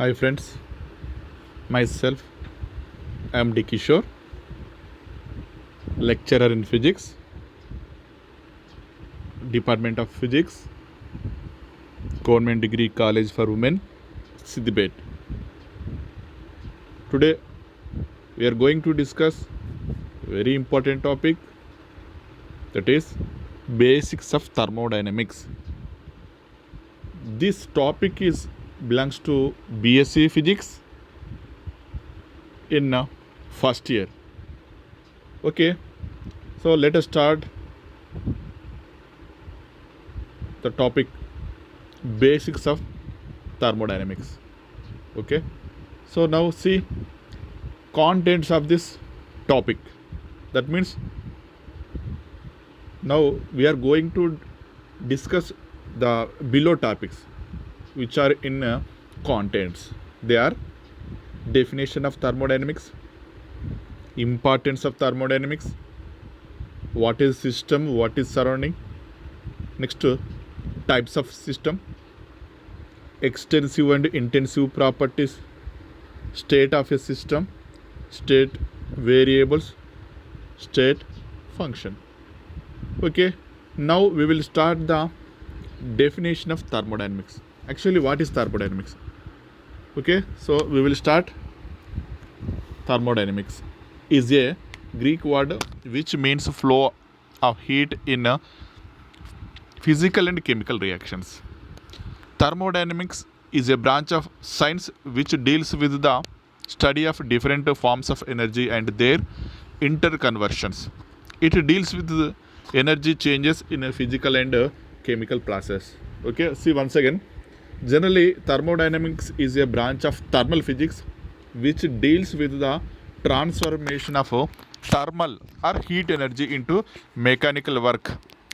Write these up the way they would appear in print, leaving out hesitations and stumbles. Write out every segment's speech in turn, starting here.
Hi friends, myself I am D. Kishore, lecturer in physics, Department of Physics, Government Degree College for Women, Siddipet. Today we are going to discuss a very important topic, that is basics of thermodynamics. This topic belongs to BSc Physics in first year. Okay, so let us start the topic basics of thermodynamics. Okay, so now see contents of this topic. That means now we are going to discuss the below topics which are in contents. They are definition of thermodynamics, importance of thermodynamics, what is system, what is surrounding, next types of system, extensive and intensive properties, state of a system, state variables, state function. Okay, now we will start the definition of thermodynamics. Actually, what is thermodynamics? Okay, so we will start. Thermodynamics is a Greek word which means flow of heat in physical and chemical reactions. Thermodynamics is a branch of science which deals with the study of different forms of energy and their interconversions. It deals with the energy changes in a physical and chemical process. Okay, see once again. Generally, thermodynamics is a branch of thermal physics which deals with the transformation of thermal or heat energy into mechanical work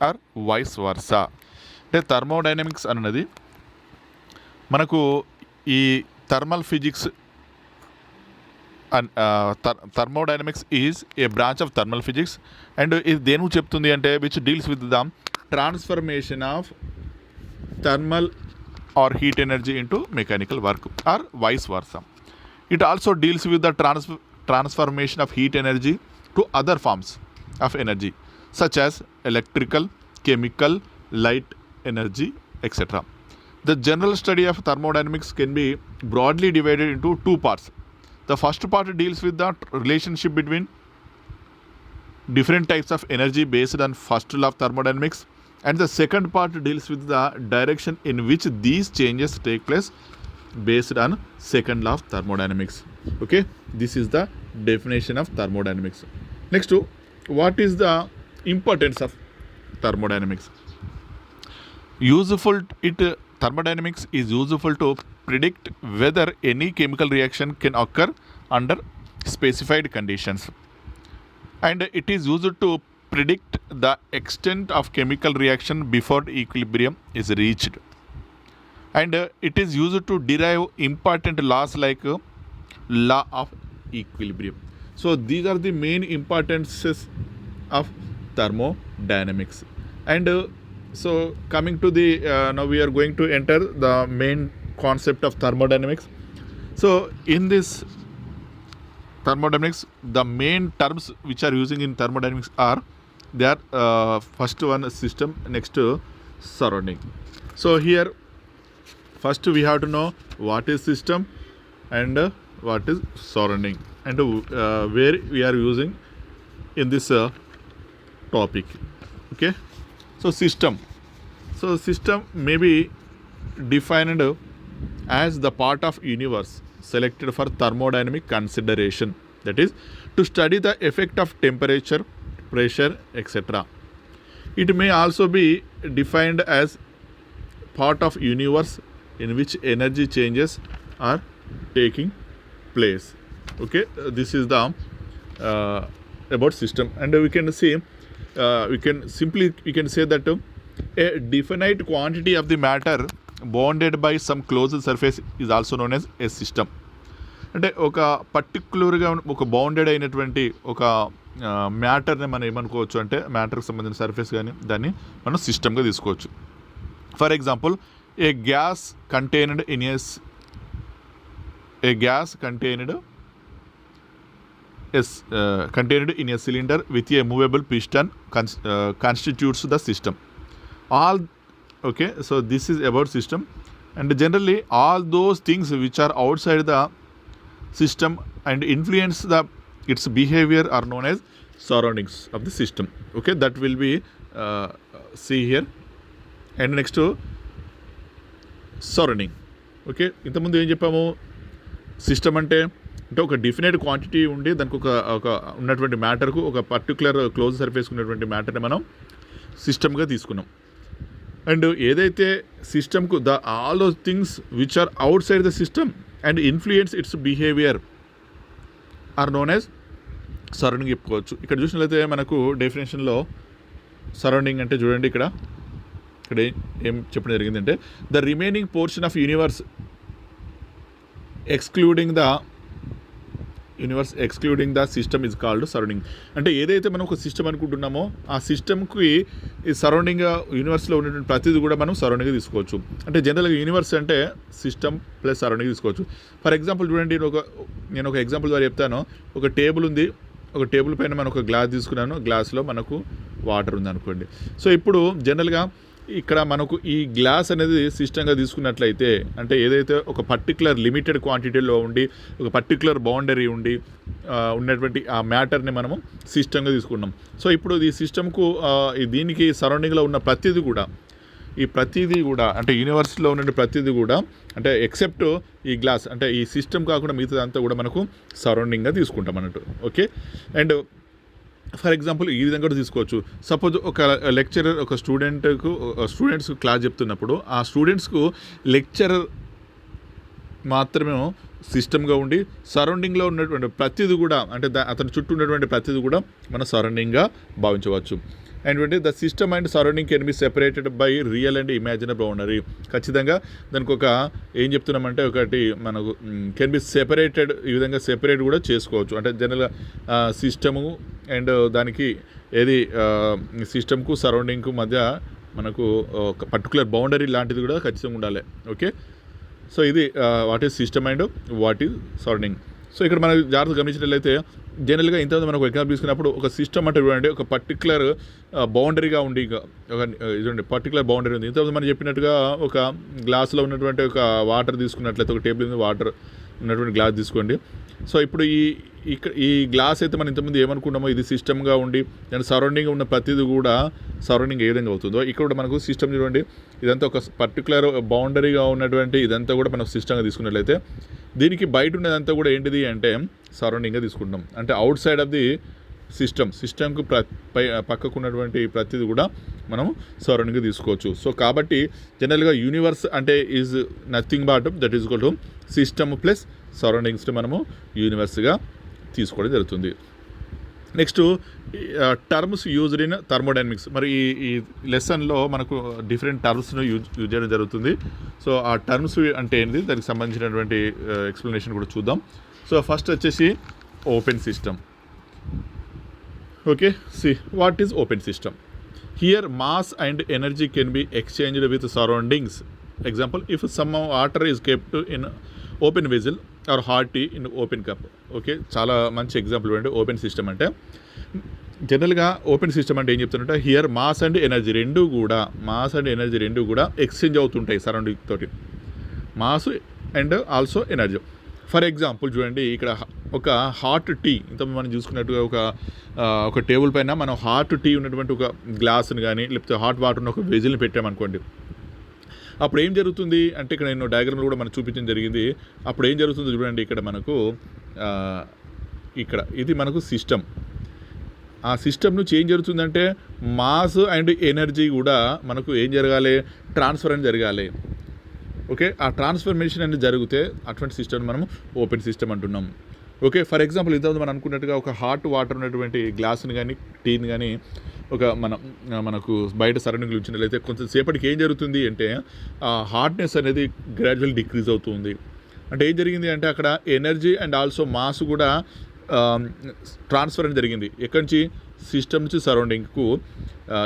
or vice versa. అంటే thermodynamics అన్నది మనకు ఈ thermal physics thermodynamics is a branch of thermal physics and ఇది దేనికి చెప్తుంది అంటే which deals with the transformation of thermal or heat energy into mechanical work or vice versa. It also deals with the transformation of heat energy to other forms of energy such as electrical, chemical, light energy, etc. The general study of thermodynamics can be broadly divided into two parts. The first part deals with the relationship between different types of energy based on first law of thermodynamics, and the second part deals with the direction in which these changes take place based on second law of thermodynamics. Okay, this is the definition of thermodynamics. Next, what is the importance of thermodynamics? Thermodynamics is useful to predict whether any chemical reaction can occur under specified conditions, and it is used to predict the extent of chemical reaction before equilibrium is reached, and it is used to derive important laws like law of equilibrium. So these are the main importances of thermodynamics. And so coming to the now we are going to enter the main concept of thermodynamics. So in this thermodynamics, the main terms which are using in thermodynamics are, they are first one system, next surrounding. So here first we have to know what is system and what is surrounding, and where we are using in this topic. Okay, so system may be defined as the part of universe selected for thermodynamic consideration, that is to study the effect of temperature, pressure, etc. It may also be defined as part of universe in which energy changes are taking place. Okay, this is the about system. And we can see we can say that a definite quantity of the matter bounded by some closed surface is also known as a system. అంటే ఒక పర్టిక్యులర్గా ఒక bounded అయినటువంటి ఒక మ్యాటర్ని మనం ఏమనుకోవచ్చు అంటే మ్యాటర్కి సంబంధించిన surface కానీ దాన్ని మనం సిస్టమ్గా తీసుకోవచ్చు. For example, A gas contained in a A gas contained in a cylinder with a movable piston constitutes the system. All okay, so this is about system, and generally all those things which are outside the system and influence its behavior are known as surroundings of the system. Okay, that will be see here. And next surrounding. Okay, ఇంతకుముందు ఏం చెప్పాము, system అంటే ఒక definite quantity ఉండి దానికి ఒక ఉన్నటువంటి మ్యాటర్కు ఒక పర్టికులర్ క్లోజ్ సర్ఫేస్ ఉన్నటువంటి మ్యాటర్ని మనం సిస్టమ్గా తీసుకున్నాం. అండ్ ఏదైతే సిస్టమ్కు all those things which are outside the system and influence its behaviour are known as surrounding చెప్పుకోవచ్చు. ఇక్కడ చూసినట్లయితే మనకు డెఫినేషన్లో సరౌండింగ్ అంటే చూడండి, ఇక్కడ ఏం చెప్పడం జరిగిందంటే the remaining portion of universe excluding the system is called surrounding. అంటే ఏదైతే మనం ఒక సిస్టమ్ అనుకుంటున్నామో ఆ సిస్టమ్కి ఈ సరౌండింగ్గా యూనివర్స్లో ఉన్నటువంటి ప్రతిదీ కూడా మనం సరౌండింగ్గా తీసుకోవచ్చు. అంటే జనరల్గా యూనివర్స్ అంటే సిస్టమ్ ప్లస్ సరౌండింగ్ తీసుకోవచ్చు. ఫర్ ఎగ్జాంపుల్ చూడండి, నేను ఒక ఎగ్జాంపుల్ ద్వారా చెప్తాను. ఒక టేబుల్ ఉంది, ఒక టేబుల్ పైన మనం ఒక గ్లాస్ తీసుకున్నాను, గ్లాస్లో మనకు వాటర్ ఉంది అనుకోండి. సో ఇప్పుడు జనరల్గా ఇక్కడ మనకు ఈ గ్లాస్ అనేది సిస్టంగా తీసుకున్నట్లయితే, అంటే ఏదైతే ఒక పర్టికులర్ లిమిటెడ్ క్వాంటిటీలో ఉండి ఒక పర్టికులర్ బౌండరీ ఉండి ఉన్నటువంటి ఆ మ్యాటర్ని మనము సిస్టంగా తీసుకున్నాం. సో ఇప్పుడు ఈ సిస్టమ్కు దీనికి సరౌండింగ్లో ఉన్న ప్రతిదీ కూడా అంటే యూనివర్స్లో ఉన్న ప్రతిదీ కూడా అంటే ఎక్సెప్ట్ ఈ గ్లాస్, అంటే ఈ సిస్టమ్ కాకుండా మిగతాదంతా కూడా మనకు సరౌండింగ్గా తీసుకుంటాం అన్నట్టు. ఓకే, అండ్ ఫర్ ఎగ్జాంపుల్ ఈ విధంగా కూడా తీసుకోవచ్చు. సపోజ్ ఒక లెక్చరర్ ఒక స్టూడెంట్స్ క్లాస్ చెప్తున్నప్పుడు ఆ స్టూడెంట్స్కు లెక్చరర్ మాత్రమే సిస్టమ్గా ఉండి సరౌండింగ్లో ఉన్నటువంటి ప్రతిదీ కూడా అంటే అతని చుట్టూ ఉన్నటువంటి ప్రతిదీ కూడా మన సరౌండింగ్గా భావించవచ్చు. And the system and surrounding can be separated by real and imaginary boundary. ఖచ్చితంగా దానికి ఒక ఏం చెప్తున్నామంటే ఒకటి మనకు కెన్ బి సెపరేటెడ్, ఈ విధంగా సెపరేట్ కూడా చేసుకోవచ్చు. అంటే జనరల్గా సిస్టము అండ్ దానికి ఏది సిస్టమ్కు సరౌండింగ్కు మధ్య మనకు ఒక పర్టికులర్ బౌండరీ లాంటిది కూడా ఖచ్చితంగా ఉండాలి. ఓకే, సో ఇది what is system and what is surrounding. So ఇక్కడ మనం జాగ్రత్తగా గమనించినట్లయితే జనరల్గా ఇంతకుముందు మనకు ఎగ్జాంపుల్ తీసుకున్నప్పుడు ఒక సిస్టమ్ అంటే చూడండి ఒక పర్టికులర్ బౌండరీగా ఉండి ఒక ఇదండి పర్టికులర్ బౌండరీ ఉంది. ఇంతకుముందు మనం చెప్పినట్టుగా ఒక గ్లాస్లో ఉన్నటువంటి ఒక వాటర్ తీసుకున్నట్లయితే ఒక టేబుల్ మీద వాటర్ ఉన్నటువంటి గ్లాస్ తీసుకోండి. సో ఇప్పుడు ఈ గ్లాస్ అయితే మనం ఇంతకుముందు ఏమనుకున్నామో ఇది సిస్టమ్గా ఉండి దాని సరౌండింగ్ ఉన్న ప్రతిదీ కూడా సరౌండింగ్ ఏ విధంగా అవుతుందో ఇక్కడ కూడా మనకు సిస్టమ్ చూడండి, ఇదంతా ఒక పర్టికులర్ బౌండరీగా ఉన్నటువంటి ఇదంతా కూడా మనకు సిస్టమ్గా తీసుకున్నట్లయితే దీనికి బయట ఉన్నదంతా కూడా ఏంటిది అంటే సరౌండింగ్గా తీసుకుంటాం. అంటే అవుట్ సైడ్ ఆఫ్ ది సిస్టమ్కు పక్కకు ఉన్నటువంటి ప్రతిదీ కూడా మనం సరౌండింగ్గా తీసుకోవచ్చు. సో కాబట్టి జనరల్గా యూనివర్స్ అంటే is nothing but that is equal to system plus సరౌండింగ్స్ని మనము యూనివర్స్గా తీసుకోవడం జరుగుతుంది. Next terms used in thermodynamics. మరి ఈ లెసన్లో మనకు డిఫరెంట్ టర్మ్స్ను యూజ్ చేయడం జరుగుతుంది. సో ఆ టర్మ్స్ అంటే ఏంటి, దానికి సంబంధించినటువంటి ఎక్స్ప్లెనేషన్ కూడా చూద్దాం. సో ఫస్ట్ వచ్చేసి open system. Okay, see what is open system. Here mass and energy can be exchanged with surroundings. Example, if some water is kept in open vessel or hot tea in open cup. Okay, చాలా మంచి example ఇవ్వండి. Open system అంటే జనరల్గా open system అంటే ఏం చెప్తున్నట్టే here mass and energy రెండు కూడా exchange అవుతుంటాయి సరౌండింగ్ తోటి, mass and also energy. For example చూడండి, ఇక్కడ ఒక హాట్ టీ ఇంత మనం చూసుకున్నట్టుగా ఒక టేబుల్ పైన మనం హాట్ టీ ఉన్నటువంటి ఒక గ్లాస్ని కానీ లేకపోతే హాట్ వాటర్ ఉన్న ఒక వెజిల్ని పెట్టామనుకోండి. అప్పుడు ఏం జరుగుతుంది అంటే ఇక్కడ నేను డయాగ్రామ్లో కూడా మనం చూపించడం జరిగింది. అప్పుడు ఏం జరుగుతుందో చూడండి, ఇక్కడ మనకు ఇది మనకు సిస్టమ్. ఆ సిస్టమ్ నుంచి ఏం జరుగుతుందంటే మాస్ అండ్ ఎనర్జీ కూడా మనకు ఏం జరగాలి, ట్రాన్స్ఫర్ అని జరగాలి. ఓకే, ఆ ట్రాన్స్ఫర్మేషన్ అనేది జరిగితే అటువంటి సిస్టమ్ మనం ఓపెన్ సిస్టమ్ అంటున్నాం. ఓకే, ఫర్ ఎగ్జాంపుల్ ఇంతకుముందు మనం అనుకున్నట్టుగా ఒక హాట్ వాటర్ ఉన్నటువంటి గ్లాస్ని కానీ టీని కానీ మనకు బయట సరౌండింగ్లు ఉంచినట్లయితే కొంచెం సేపటికి ఏం జరుగుతుంది అంటే ఆ హాట్నెస్ అనేది గ్రాడ్యువల్ డిక్రీజ్ అవుతుంది. అంటే ఏం జరిగింది అంటే అక్కడ ఎనర్జీ అండ్ ఆల్సో మాస్ కూడా ట్రాన్స్ఫర్ అని జరిగింది. ఎక్కడి నుంచి, సిస్టమ్ నుంచి సరౌండింగ్కు.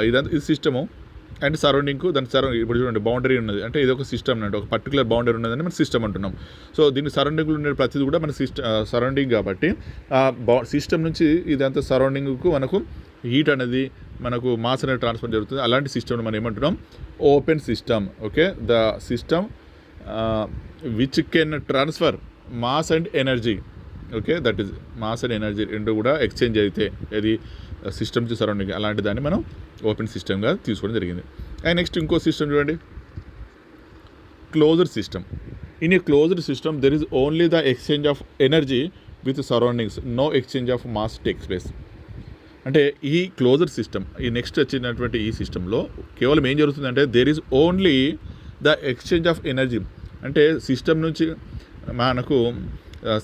ఇది సిస్టము అండ్ సరౌండింగ్కు దాని ఇప్పుడు చూడండి బౌండరీ ఉన్నది అంటే ఇది ఒక సిస్టమ్ అంటే ఒక పర్టికులర్ బౌండరీ ఉన్నదని మనం సిస్టమ్ అంటున్నాం. సో దీని సరౌండింగ్లో ఉండే ప్రతిదీ కూడా మన సరౌండింగ్ కాబట్టి సిస్టమ్ నుంచి ఇదంతా సరౌండింగ్కు మనకు హీట్ అనేది మనకు మాస్ అనేది ట్రాన్స్ఫర్ జరుగుతుంది. అలాంటి సిస్టమ్ని మనం ఏమంటున్నాం open system. Okay, the system which can transfer mass and energy. Okay, that is mass and energy రెండు కూడా ఎక్స్చేంజ్ అయితే ఇది సిస్టమ్ టు సరౌండింగ్, అలాంటి దాన్ని మనం ఓపెన్ సిస్టమ్గా తీసుకోవడం జరిగింది. అండ్ నెక్స్ట్ ఇంకో సిస్టమ్ చూడండి, closed system. In a closed system there is only the exchange of energy with surroundings, no exchange of mass takes place. అంటే ఈ క్లోజ్డ్ సిస్టమ్, ఈ నెక్స్ట్ వచ్చినటువంటి ఈ సిస్టంలో కేవలం ఏం జరుగుతుందంటే there is only the exchange of energy. అంటే సిస్టమ్ నుంచి మనకు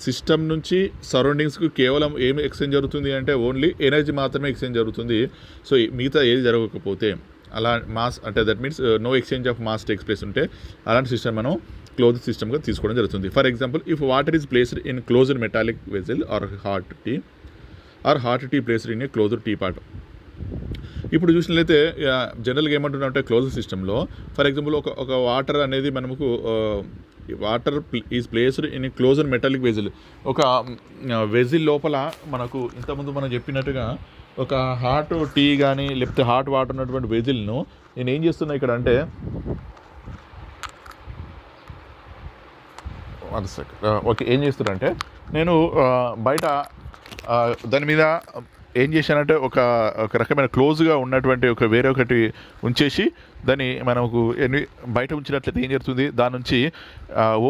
సిస్టమ్ నుంచి సరౌండింగ్స్కి కేవలం ఏమి ఎక్స్చేంజ్ జరుగుతుంది అంటే ఓన్లీ ఎనర్జీ మాత్రమే ఎక్స్చేంజ్ జరుగుతుంది. సో మిగతా ఏది జరగకపోతే అలా మాస్ అంటే that means no exchange of mass takes place ఉంటే అలాంటి సిస్టమ్ మనం క్లోజ్డ్ సిస్టమ్గా తీసుకోవడం జరుగుతుంది. For example, if water is placed in closed metallic vessel or hot tea placed in a closed teapot. ఇప్పుడు చూసినట్లయితే జనరల్గా ఏమంటున్నామంటే క్లోజ్డ్ సిస్టంలో ఫర్ ఎగ్జాంపుల్ ఒక వాటర్ అనేది మనకు water is placed in closed metallic వెజిల్. ఒక వెజిల్ లోపల మనకు ఇంతకుముందు మనం చెప్పినట్టుగా ఒక హాట్ టీ కానీ లేకపోతే హాట్ వాటర్ ఉన్నటువంటి వెజిల్ను నేను ఏం చేస్తున్నా ఇక్కడ అంటే ఓకే ఏం చేస్తున్నానంటే నేను బయట దాని మీద ఏం చేశానంటే ఒక రకమైన క్లోజ్గా ఉన్నటువంటి వేరే ఒకటి ఉంచేసి దాన్ని మనకు బయట ఉంచినట్లయితే ఏం జరుగుతుంది, దాని నుంచి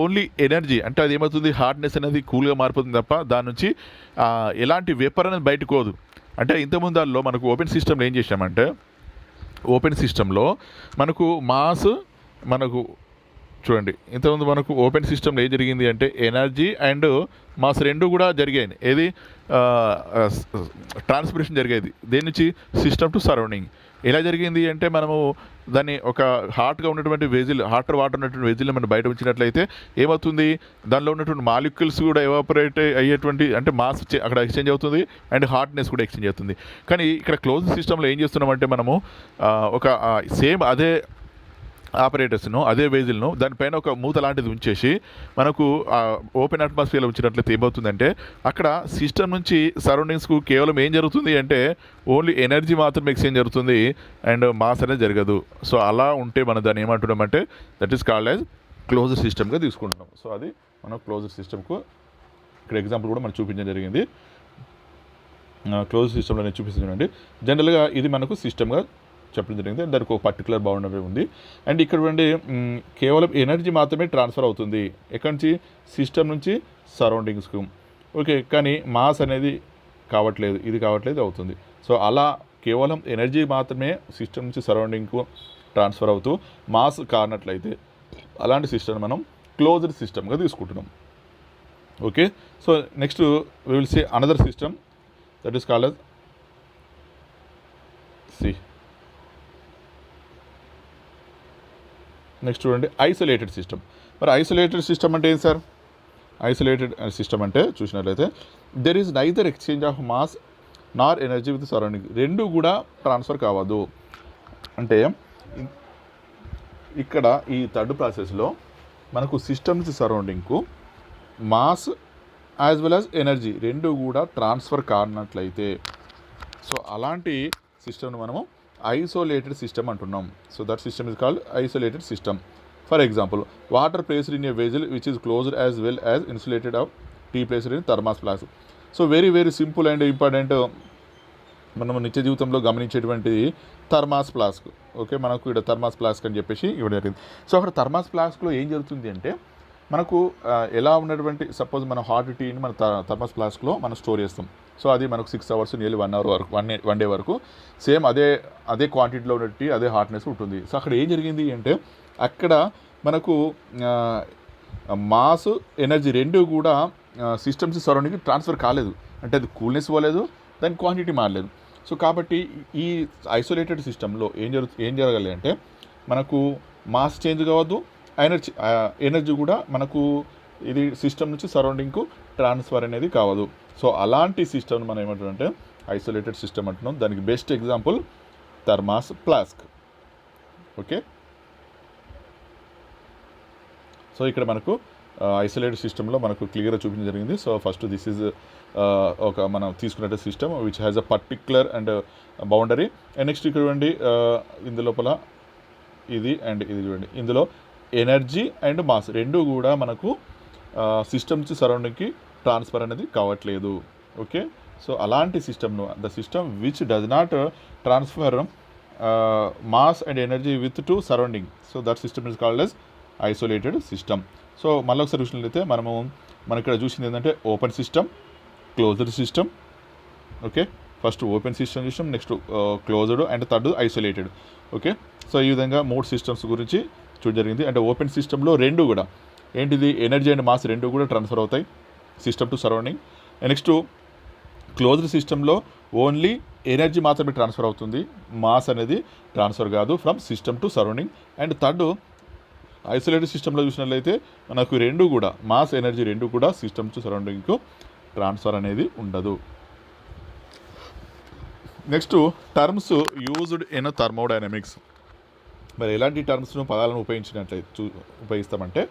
ఓన్లీ ఎనర్జీ అంటే అది ఏమవుతుంది హార్డ్నెస్ అనేది కూల్గా మారిపోతుంది తప్ప దాని నుంచి ఎలాంటి వేపర్ అనేది బయటకు పోదు. అంటే ఇంతకుముందు దానిలో మనకు ఓపెన్ సిస్టంలో ఏం చేసామంటే ఓపెన్ సిస్టంలో మనకు మాస్ మనకు చూడండి ఇంతకుముందు మనకు ఓపెన్ సిస్టంలో ఏం జరిగింది అంటే ఎనర్జీ అండ్ మాస్ రెండు కూడా జరిగాయి. ఏది ట్రాన్స్పిరేషన్ జరిగేది దేని నుంచి సిస్టమ్ టు సరౌండింగ్. ఎలా జరిగింది అంటే మనము దాన్ని ఒక హాట్గా ఉన్నటువంటి వెజిల్ వాటర్ ఉన్నటువంటి వెజిల్ని మనం బయట ఉంచినట్లయితే ఏమవుతుంది, దానిలో ఉన్నటువంటి మాలిక్యూల్స్ కూడా ఎవాపరేట్ అయ్యేటువంటి అంటే మాస్ అక్కడ ఎక్స్చేంజ్ అవుతుంది అండ్ హాట్నెస్ కూడా ఎక్స్చేంజ్ అవుతుంది. కానీ ఇక్కడ క్లోజ్ సిస్టంలో ఏం చేస్తున్నామంటే మనము ఒక సేమ్ అదే ఆపరేటర్స్ను అదే వెజిల్ను దానిపైన ఒక మూత లాంటిది ఉంచేసి మనకు ఓపెన్ అట్మాస్ఫియర్లో ఉంచినట్లయితే ఏమవుతుందంటే అక్కడ సిస్టమ్ నుంచి సరౌండింగ్స్కు కేవలం ఏం జరుగుతుంది అంటే ఓన్లీ ఎనర్జీ మాత్రం ఎక్స్చేంజ్ జరుగుతుంది అండ్ మాస్ అనేది జరగదు. సో అలా ఉంటే మనం దాన్ని ఏమంటున్నామంటే that is called as closed సిస్టమ్గా తీసుకుంటున్నాం. సో అది మనం క్లోజ్డ్ సిస్టమ్కు ఇక్కడ ఎగ్జాంపుల్ కూడా మనం చూపించడం జరిగింది. క్లోజ్డ్ సిస్టంలో నేను చూపిస్తున్నానండి. జనరల్గా ఇది మనకు సిస్టమ్గా చెప్పడం జరిగింది. దానికి ఒక పర్టికులర్ బౌండరీ ఉంది అండ్ ఇక్కడ కేవలం ఎనర్జీ మాత్రమే ట్రాన్స్ఫర్ అవుతుంది ఎక్కడి నుంచి సిస్టమ్ నుంచి సరౌండింగ్స్కు. ఓకే, కానీ మాస్ అనేది కావట్లేదు అవుతుంది. సో అలా కేవలం ఎనర్జీ మాత్రమే సిస్టమ్ నుంచి సరౌండింగ్కు ట్రాన్స్ఫర్ అవుతూ మాస్ కానట్లయితే అలాంటి సిస్టమ్ మనం క్లోజ్డ్ సిస్టమ్గా తీసుకుంటున్నాం. Okay, so next we will see another system that is called as next చూడండి ఐసోలేటెడ్ సిస్టమ్. మరి ఐసోలేటెడ్ సిస్టమ్ అంటే ఏంటి సార్? ఐసోలేటెడ్ సిస్టమ్ అంటే చూసినట్లయితే there is neither exchange of mass nor energy with surrounding. రెండు కూడా ట్రాన్స్ఫర్ కావద్దు. అంటే ఇక్కడ ఈ థర్డ్ ప్రాసెస్లో మనకు సిస్టమ్ నుంచి సరౌండింగ్కు mass as well as energy రెండు కూడా ట్రాన్స్ఫర్ కానట్లయితే సో అలాంటి సిస్టమ్ను మనము ఐసోలేటెడ్ సిస్టమ్ అంటున్నాం. So that system is called isolated system. For example, water placed in a vessel which is closed as well as insulated of tea placed in thermos flask. So very simple and important మనం నిత్య జీవితంలో గమనించేటువంటి thermos flask. Okay, మనకు ఇక్కడ thermos flask అని చెప్పేసి ఇవ్వడం జరిగింది. So అక్కడ థర్మాస్ ఫ్లాస్క్లో ఏం జరుగుతుంది అంటే మనకు ఎలా ఉన్నటువంటి సపోజ్ మనం హాట్ టీని మన థర్మాస్ ఫ్లాస్క్లో మనం స్టోర్ చేస్తాం. సో అది మనకు 6 hours నియర్లీ 1 hour వరకు 1 day వరకు సేమ్ అదే క్వాంటిటీలో ఉన్న టీ అదే హాట్నెస్ ఉంటుంది. సో అక్కడ ఏం జరిగింది అంటే అక్కడ మనకు మాస్ ఎనర్జీ రెండు కూడా సిస్టమ్స్ సరౌండింగ్ ట్రాన్స్ఫర్ కాలేదు. అంటే అది కూల్నెస్ పోలేదు, దాని క్వాంటిటీ మారలేదు. సో కాబట్టి ఈ ఐసోలేటెడ్ సిస్టంలో ఏం జరగాలి అంటే మనకు మాస్ చేంజ్ కావద్దు, ఎనర్జీ కూడా మనకు ఇది సిస్టమ్ నుంచి సరౌండింగ్కు ట్రాన్స్ఫర్ అనేది కావదు. సో అలాంటి సిస్టమ్ని మనం ఏమంటామంటే ఐసోలేటెడ్ సిస్టమ్ అంటున్నాం. దానికి best example thermos flask. Okay. So ఇక్కడ మనకు ఐసోలేటెడ్ సిస్టంలో మనకు క్లియర్గా చూపించడం జరిగింది. సో ఫస్ట్ దిస్ ఈజ్ ఒక మనం తీసుకున్నట్టు system which has a particular and boundary. And next ఇక్కడ చూడండి ఇందులోపల ఇది అండ్ ఇది చూడండి, ఇందులో ఎనర్జీ అండ్ మాస్ రెండు కూడా మనకు సిస్టమ్ నుంచి సరౌండింగ్కి ట్రాన్స్ఫర్ అనేది కావట్లేదు. ఓకే. సో అలాంటి సిస్టమ్ను the system which does not transfer mass and energy with to surrounding, so that system is called as isolated system. So మళ్ళీ ఒకసారి చూసినట్లయితే మనం ఇక్కడ చూసింది ఏంటంటే open system, closed system. Okay. First open system చూసాం, next closed and third isolated. Okay. So ఈ విధంగా 3 సిస్టమ్స్ గురించి చూడ జరిగింది. అంటే ఓపెన్ సిస్టంలో రెండు కూడా ఏంటిది ఎనర్జీ అండ్ మాస్ రెండు కూడా ట్రాన్స్ఫర్ అవుతాయి system to surrounding. Next closed సిస్టంలో ఓన్లీ ఎనర్జీ మాత్రమే ట్రాన్స్ఫర్ అవుతుంది, మాస్ అనేది ట్రాన్స్ఫర్ కాదు from system to surrounding. And third isolated సిస్టంలో చూసినట్లయితే మనకు రెండు కూడా మాస్ ఎనర్జీ రెండు కూడా సిస్టమ్ టు సరౌండింగ్కు ట్రాన్స్ఫర్ అనేది ఉండదు. Next terms used in thermodynamics. మరి ఎలాంటి టర్మ్స్ను పదాలను ఉపయోగిస్తామంటే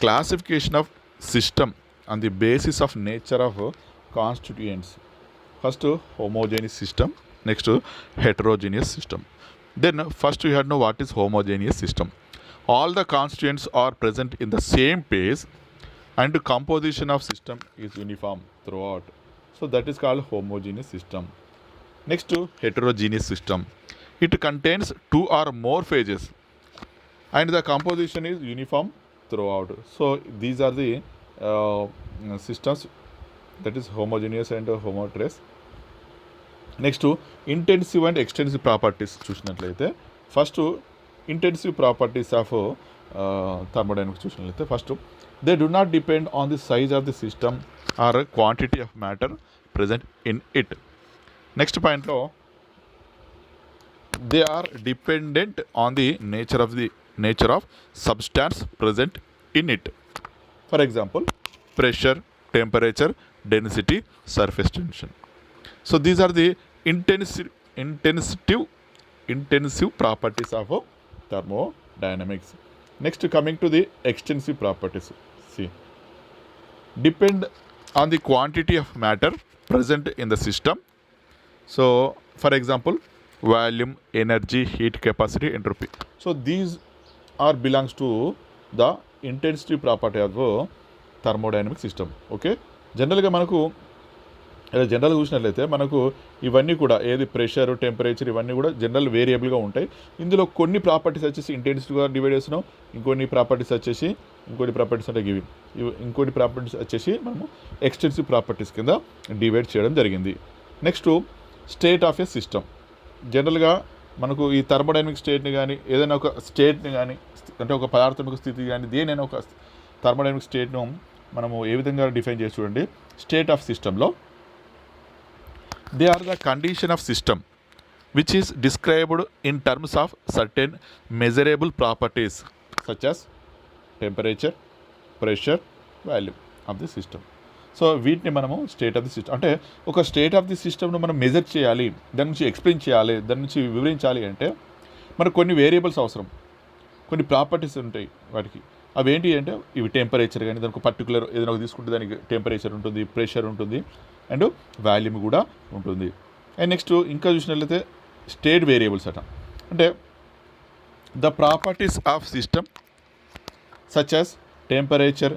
classification of system on the basis of nature of constituents. First homogeneous system, next heterogeneous system. Then first you had know what is homogeneous system. All the constituents are present in the same phase and composition of system is uniform throughout. So that is called homogeneous system. Next, heterogeneous system. It contains 2 or more phases and the composition is uniform throughout. So these are the systems, that is homogeneous and homogeneous. Next, intensive and extensive properties చూసినట్లయితే first intensive properties of thermodynamics చూసినట్లయితే first they do not depend on the size of the system or quantity of matter present in it. Next పాయింట్లో they are dependent on the nature of substance present in it. For example pressure, temperature, density, surface tension. So these are the intensive properties of thermodynamics. Next, coming to the extensive properties. See, depend on the quantity of matter present in the system. So for example volume, energy, heat, capacity, entropy. So these are belongs to the intensive property of thermodynamic system. Okay. జనరల్గా చూసినట్లయితే మనకు ఇవన్నీ కూడా ఏది pressure, temperature ఇవన్నీ కూడా general వేరియబుల్గా ఉంటాయి. ఇందులో కొన్ని ప్రాపర్టీస్ వచ్చేసి ఇంటెన్సివ్గా డివైడ్ చేస్తున్నాం, ఇంకొన్ని ప్రాపర్టీస్ అంటే ఇంకోటి ప్రాపర్టీస్ వచ్చేసి మనము ఎక్స్టెన్సివ్ ప్రాపర్టీస్ కింద డివైడ్ చేయడం జరిగింది. Next state of a system. జనరల్గా మనకు ఈ థర్మోడైనమిక్ స్టేట్ని కానీ ఏదైనా ఒక స్టేట్ని కానీ అంటే ఒక పదార్థం స్థితి కానీ దేనైనా ఒక థర్మోడైనమిక్ స్టేట్ను మనము ఏ విధంగా డిఫైన్ చేసి చూడండి. స్టేట్ ఆఫ్ సిస్టంలో they are the condition of system which is described in terms of certain measurable properties such as temperature, pressure, value of the system. So వీటిని మనము స్టేట్ ఆఫ్ ది సిస్టమ్ అంటే ఒక state of the సిస్టమ్ను మనం measure చేయాలి, దాని నుంచి explain చేయాలి, దాని నుంచి వివరించాలి అంటే మనకు కొన్ని వేరియబుల్స్ అవసరం, కొన్ని ప్రాపర్టీస్ ఉంటాయి వాటికి. అవి ఏంటి అంటే ఇవి టెంపరేచర్ కానీ దానికి పర్టికులర్ ఏదైనా తీసుకుంటే దానికి టెంపరేచర్ ఉంటుంది, ప్రెషర్ ఉంటుంది అండ్ వాల్యూమ్ కూడా ఉంటుంది. అండ్ నెక్స్ట్ ఇంకా చూసినట్లయితే స్టేట్ వేరియబుల్స్ అంటే the properties of system such as temperature,